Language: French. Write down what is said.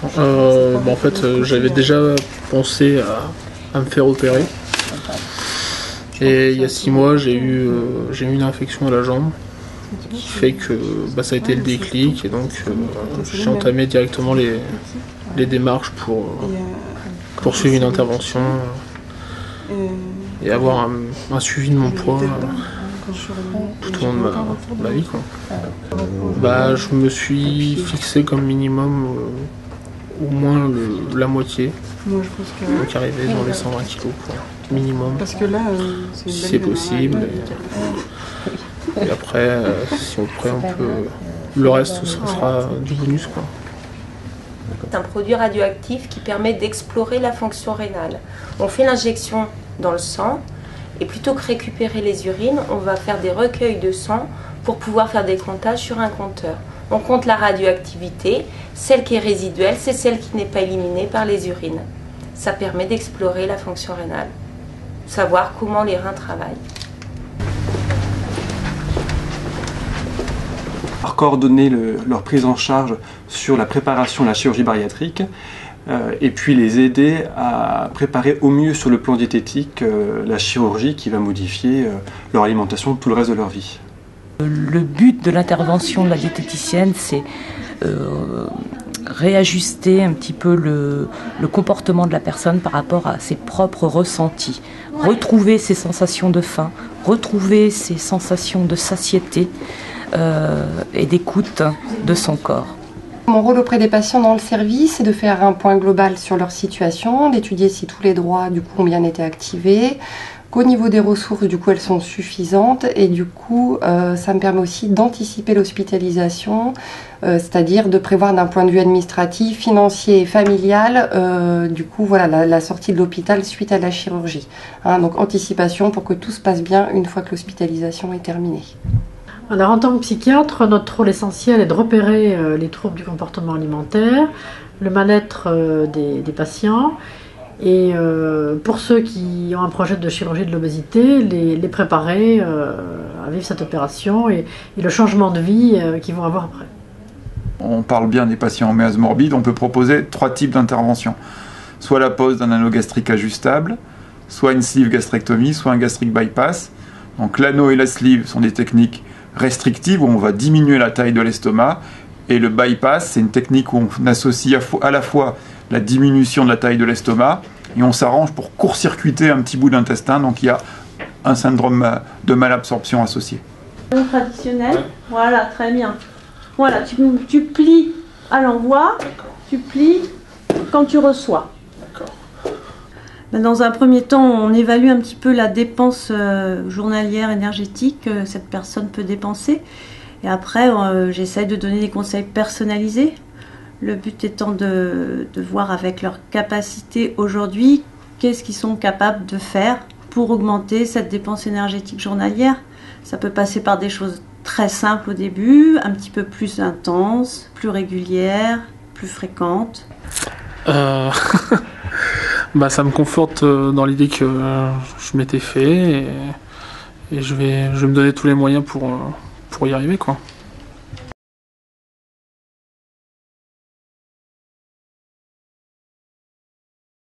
En fait, j'avais déjà pensé à me faire opérer. Et il y a 6 mois, j'ai eu une infection à la jambe qui fait que ça a été le déclic. Et donc, j'ai entamé directement les démarches pour poursuivre une intervention et avoir un suivi de mon poids tout au long de ma vie, quoi. Je me suis fixé comme minimum au moins la moitié, donc arriver dans les 120 kg minimum, parce que là, si c'est possible. Et après, si on peut, le reste, ce sera du bonus, quoi. C'est un produit radioactif qui permet d'explorer la fonction rénale. On fait l'injection dans le sang et plutôt que récupérer les urines, on va faire des recueils de sang pour pouvoir faire des comptages sur un compteur. On compte la radioactivité, celle qui est résiduelle, c'est celle qui n'est pas éliminée par les urines. Ça permet d'explorer la fonction rénale, savoir comment les reins travaillent. Coordonner leur prise en charge sur la préparation de la chirurgie bariatrique et puis les aider à préparer au mieux sur le plan diététique la chirurgie qui va modifier leur alimentation tout le reste de leur vie. Le but de l'intervention de la diététicienne, c'est réajuster un petit peu le comportement de la personne par rapport à ses propres ressentis, retrouver ses sensations de faim, retrouver ses sensations de satiété et d'écoute de son corps. Mon rôle auprès des patients dans le service, c'est de faire un point global sur leur situation, d'étudier si tous les droits ont bien été activés, qu'au niveau des ressources, elles sont suffisantes, et ça me permet aussi d'anticiper l'hospitalisation, c'est-à-dire de prévoir d'un point de vue administratif, financier et familial, la sortie de l'hôpital suite à la chirurgie. Donc anticipation pour que tout se passe bien une fois que l'hospitalisation est terminée. Alors, en tant que psychiatre, notre rôle essentiel est de repérer les troubles du comportement alimentaire, le mal-être des patients, et pour ceux qui ont un projet de chirurgie de l'obésité, les préparer à vivre cette opération et le changement de vie qu'ils vont avoir après. On parle bien des patients en méase morbide, on peut proposer 3 types d'interventions. Soit la pose d'un anneau gastrique ajustable, soit une sleeve gastrectomie, soit un gastric bypass. Donc l'anneau et la sleeve sont des techniques restrictive où on va diminuer la taille de l'estomac, et le bypass, c'est une technique où on associe à la fois la diminution de la taille de l'estomac et on s'arrange pour court-circuiter un petit bout d'intestin, donc il y a un syndrome de malabsorption associé. Traditionnel, voilà, très bien. Voilà, tu plies à l'envoi, tu plies quand tu reçois. Dans un premier temps, on évalue un petit peu la dépense journalière énergétique que cette personne peut dépenser. Et après, j'essaie de donner des conseils personnalisés. Le but étant de voir avec leur capacité aujourd'hui, qu'est-ce qu'ils sont capables de faire pour augmenter cette dépense énergétique journalière. Ça peut passer par des choses très simples au début, un petit peu plus intenses, plus régulières, plus fréquentes. Ça me conforte dans l'idée que je m'étais fait et je vais me donner tous les moyens pour y arriver, quoi.